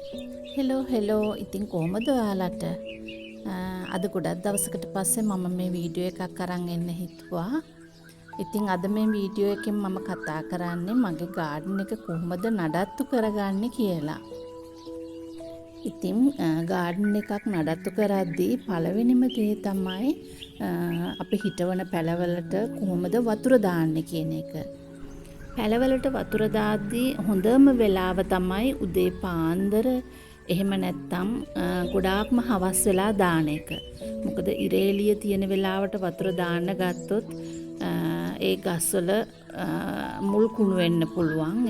Hello ඉතින් කොහොමද ඔයාලට අද ගොඩක් දවසකට පස්සේ මම මේ වීඩියෝ එකක් අරන් එන්න හිතුවා. ඉතින් අද මේ වීඩියෝ එකෙන් මම කතා කරන්නේ මගේ ගාඩන් එක කොහොමද නඩත්තු කරගන්නේ කියලා. ඉතින් ගාඩන් එකක් නඩත්තු කරද්දී පළවෙනිම දේ තමයි අපි හිටවන පැලවලට කොහොමද වතුර දාන්නේ කියන එක. පැලවලට වතුර දාද්දී හොඳම වෙලාව තමයි උදේ පාන්දර එහෙම නැත්තම් ගොඩාක්ම හවස් වෙලා දාන එක. මොකද ඉරේලිය තියෙන වෙලාවට වතුර දාන්න ගත්තොත් ඒ ගස්වල මුල් කුණු වෙන්න පුළුවන්.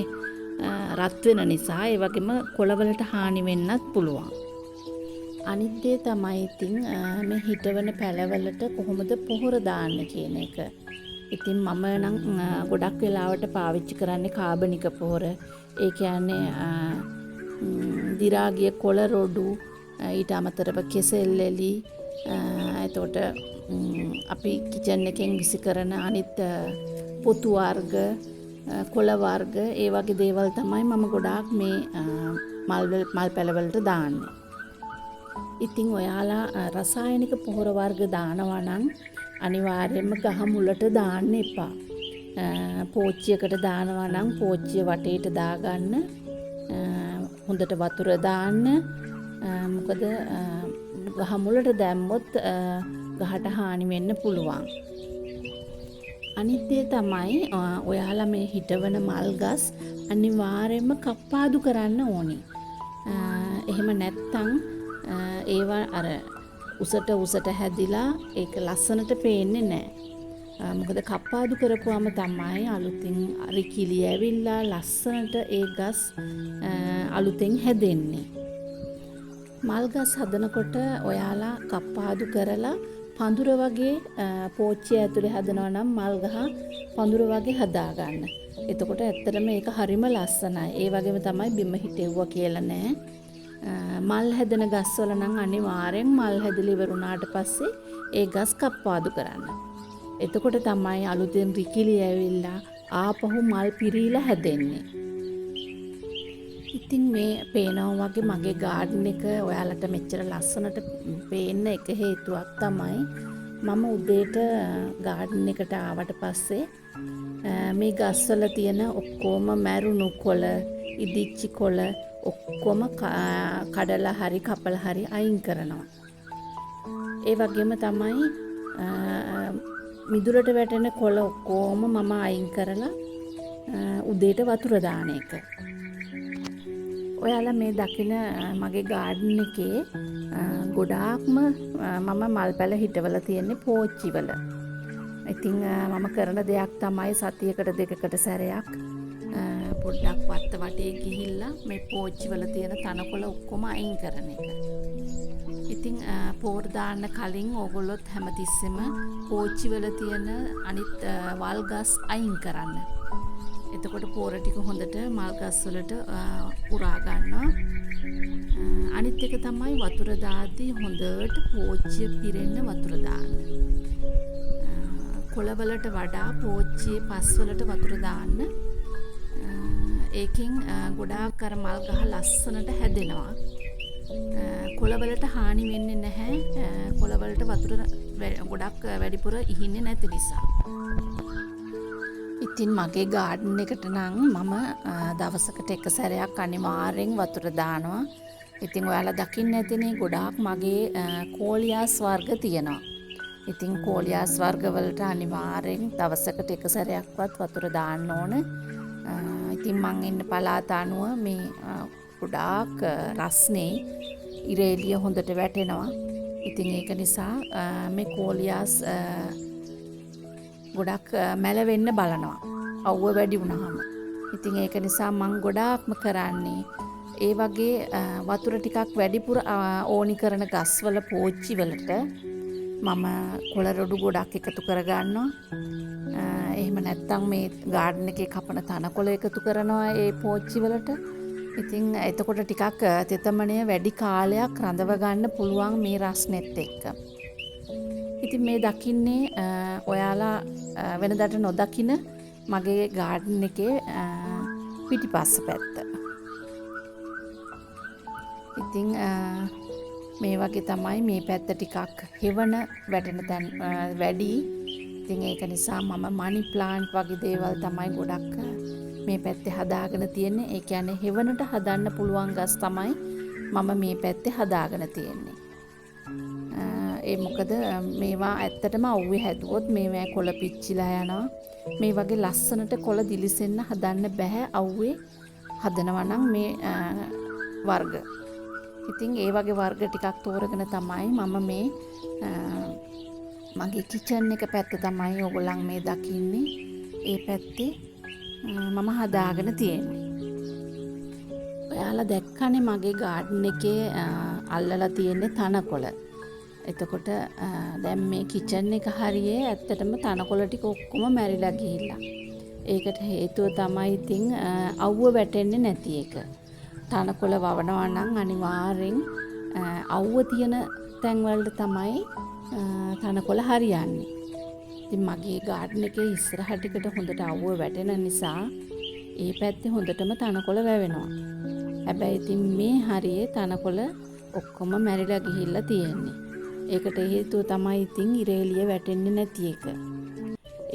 රත් වෙන නිසා ඒ වගේම කොළවලට හානි වෙන්නත් පුළුවන්. අනිත් දේ තමයි ඉතින් මේ හිටවන පැලවලට කොහොමද පොහොර දාන්න කියන එක. ඉතින් මම නම් ගොඩක් වෙලාවට පාවිච්චි කරන්නේ කාබනික පොහොර. ඒ කියන්නේ දි รา ගිය කොළ රොඩු ඊට අමතරව කෙසෙල් එලි එතකොට අපි කිචන් එකෙන් විසි කරන අනිත් පොතු වර්ග කොළ වර්ග ඒ වගේ දේවල් තමයි මම ගොඩාක් මේ මල් පැලවලට දාන්නේ. ඉතින් ඔයාලා රසායනික පොහොර වර්ග දානවා නම් අනිවාර්යයෙන්ම ගහ මුලට දාන්න එපා. පෝච්චියකට දානවා නම් පෝච්චිය වටේට දාගන්න. හොඳට වතුර දාන්න. මොකද ගහ මුලට දැම්මොත් ගහට හානි වෙන්න පුළුවන්. අනිත් දේ තමයි ඔයාලා මේ හිටවන මල් ගස් අනිවාර්යයෙන්ම කප්පාදු කරන්න ඕනි. එහෙම නැත්තම් ඒවා අර උසට හැදිලා ඒක ලස්සනට පේන්නේ නැහැ. මොකද කප්පාදු කරපුවාම තමයි අලුතින් රිකිලි ඇවිල්ලා ලස්සනට ඒ ගස් අලුතෙන් හැදෙන්නේ. මල් ගස් හදනකොට ඔයාලා කප්පාදු කරලා පඳුර වගේ පෝච්චිය ඇතුලේ හදනවා නම් මල් ගහ පඳුර වගේ හදාගන්න. එතකොට ඇත්තටම ඒක හරිම ලස්සනයි. ඒ වගේම තමයි බිම හිටෙව්වා කියලා නෑ. මල් හැදෙන ගස්වල නම් අනිවාර්යෙන් මල් හැදලා ඉවරුණාට පස්සේ ඒ ගස් කප්පාදු කරන්න. එතකොට තමයි අලුතෙන් රිකිලි ඇවිල්ලා ආපහු මල් පිරීලා හැදෙන්නේ. ඉතින් මේ පේනවා වගේ මගේ ගාඩන් එක ඔයාලට මෙච්චර ලස්සනට පේන්න එක හේතුවක් තමයි මම උදේට ගාඩන් එකට ආවට පස්සේ මේ ගස්වල තියෙන ඔක්කොම මැරුණු කොළ, ඉදිච්ච කොළ ඔක්කොම කඩලා හරි කපලා හරි අයින් කරනවා. ඒ වගේම තමයි මිදුලට වැටෙන කොළ ඔක්කොම මම අයින් කරලා උදේට වතුර දාන එක. ඔයාලා මේ දකින මගේ ගාඩන් එකේ ගොඩාක්ම මම මල් පැල හිටවලා තියෙන්නේ පෝච්චිවල. ඉතින් මම කරන දෙයක් තමයි සතියකට දෙකකට සැරයක් පොඩ්ඩක් වත්ත වටේ ගිහිල්ලා මේ පෝච්චිවල තියෙන තනකොළ ඔක්කොම අයින් කරන එක. ඉතින් පෝර දාන්න කලින් ඕගොල්ලොත් හැමතිස්සෙම පෝච්චිවල තියෙන අනිත් වල් ගස් අයින් කරන්න. එතකොට පෝර ටික හොඳට මල් ගස් වලට උරා ගන්නවා. අනිත් එක තමයි වතුර දාද්දී හොඳට පෝච්චිය පිරෙන්න වතුර දාන්න. කොළවලට වඩා පෝච්චියේ පස් වලට වතුර දාන්න. ඒකෙන් ගොඩාක් අර මල් ගහ ලස්සනට හැදෙනවා. කොළවලට හානි වෙන්නේ නැහැ. කොළවලට වතුර ගොඩක් වැඩිපුර ඉහින්නේ නැති නිසා. ඉතින් මගේ ගාඩන් එකට නම් මම දවසකට එක සැරයක් අනිවාර්යෙන් වතුර දානවා. ඉතින් ඔයාලා දකින්න ඇතිනේ ගොඩාක් මගේ කෝලියාස් වර්ග තියෙනවා. ඉතින් කෝලියාස් වර්ග වලට අනිවාර්යෙන් දවසකට එක සැරයක්වත් වතුර දාන්න ඕන. ඉතින් මං ඉන්න පළාත අනුව මේ ගොඩාක් රස්නේ ඉරේලිය හොඳට වැටෙනවා. ඉතින් ඒක නිසා මේ කෝලියාස් ගොඩක් මැලවෙන්න බලනවා. අවුව වැඩි වුණාම. ඉතින් ඒක නිසා මං ගොඩාක්ම කරන්නේ ඒ වගේ වතුර ටිකක් වැඩිපුර ඕනි කරන ගස්වල පෝච්චි වලට මම කොළ රොඩු ගොඩක් එකතු කරගන්නවා. එහෙම නැත්තම් මේ ගාඩන් එකේ කපන තනකොළ එකතු කරනවා ඒ පෝච්චි වලට. ඉතින් එතකොට ටිකක් තෙතමනය වැඩි කාලයක් රඳව ගන්න පුළුවන් මේ රස්නෙත් එක්ක. ඉතින් මේ දකින්නේ ඔයාලා වෙනදාට නොදකින මගේ ගාඩන් එකේ පිටිපස්ස පැත්ත. ඉතින් මේ වගේ තමයි මේ පැත්ත ටිකක් හෙවන වැටෙන තැන් වැඩි. ඉතින් ඒක නිසා මම මනි ප්ලාන්ට් වගේ දේවල් තමයි ගොඩක් මේ පැත්තේ හදාගෙන තියෙන්නේ. ඒ කියන්නේ හෙවනට හදන්න පුළුවන් ගස් තමයි මම මේ පැත්තේ හදාගෙන තියෙන්නේ. ඒ මොකද මේවා ඇත්තටම අවුවේ හැදුවොත් මේවා කොළ පිච්චිලා යනවා. මේ වගේ ලස්සනට කොළ දිලිසෙන්න හදන්න බෑ අවුවේ හදනවා නම් මේ වර්ග. ඉතින් ඒ වගේ වර්ග ටිකක් තෝරගෙන තමයි මම මේ මගේ කිචන් එක පැත්ත තමයි ඔයගොල්ලන් මේ දකින්නේ. ඒ පැත්තේ මම හදාගෙන තියෙන්නේ. ඔයාලා දැක්කනේ මගේ ගාඩන් එකේ අල්ලලා තියෙන්නේ තනකොළ. එතකොට දැන් මේ කිචන් එක හරියේ ඇත්තටම තනකොළ ටික ඔක්කොම මැරිලා ගිහිල්ලා. ඒකට හේතුව තමයි ඉතින් අවුව වැටෙන්නේ නැති එක. තනකොළ වවනවා නම් අනිවාර්යෙන් අවුව තියෙන තැන් වලට තමයි තනකොළ හරියන්නේ. ඉතින් මගේ ගාඩන් එකේ ඉස්සරහ ටිකට හොඳට අවුව වැටෙන නිසා ඒ පැත්තේ හොඳටම තනකොළ වැවෙනවා. හැබැයි ඉතින් මේ හරියේ තනකොළ ඔක්කොම මැරිලා ගිහිල්ලා තියෙන්නේ. ඒකට හේතුව තමයි ඉතින් ඉරේලිය වැටෙන්නේ නැති එක.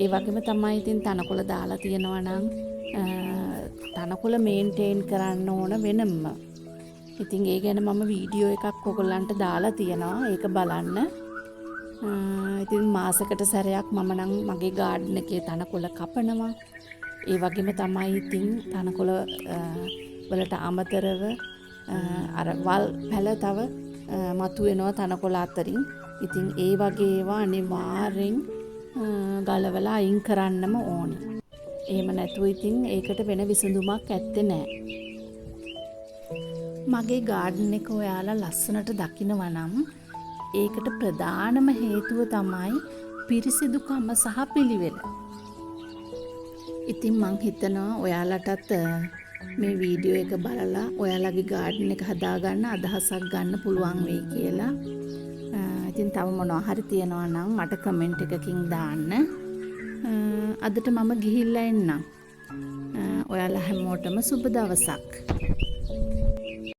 ඒ වගේම තමයි ඉතින් තනකොළ දාලා තියෙනවා නම් තනකොළ මේන්ටේන් කරන්න ඕන වෙනම. ඉතින් ඒ ගැන මම වීඩියෝ එකක් ඔයගොල්ලන්ට දාලා තියෙනවා. ඒක බලන්න. ඉතින් මාසෙකට සැරයක් මම නම් මගේ ගාඩන් එකේ තනකොළ කපනවා. ඒ වගේම තමයි ඉතින් තනකොළ වලට අමතරව අර වල් පැල තව මතුවෙනවා තනකොළ අතරින්. ඉතින් ඒ වගේ ඒවා අනිවාර්යෙන් ගලවලා අයින් කරන්නම ඕනේ. එහෙම නැතුව ඉතින් ඒකට වෙන විසඳුමක් ඇත්තේ නැහැ. මගේ ගාඩන් එක ඔයාලා ලස්සනට දකිනවා නම් ඒකට ප්‍රධානම හේතුව තමයි පිරිසිදුකම සහ පිළිවෙල. ඉතින් මං හිතනවා ඔයාලටත් මේ වීඩියෝ එක බලලා ඔයාලගේ ගාඩන් එක හදාගන්න අදහසක් ගන්න පුළුවන් වෙයි කියලා. ඉතින් තව මොනවා හරි තියෙනවා නම් මට කමෙන්ට් එකකින් දාන්න. අදට මම ගිහිල්ලා එන්නම්. ඔයාලා හැමෝටම සුබ දවසක්.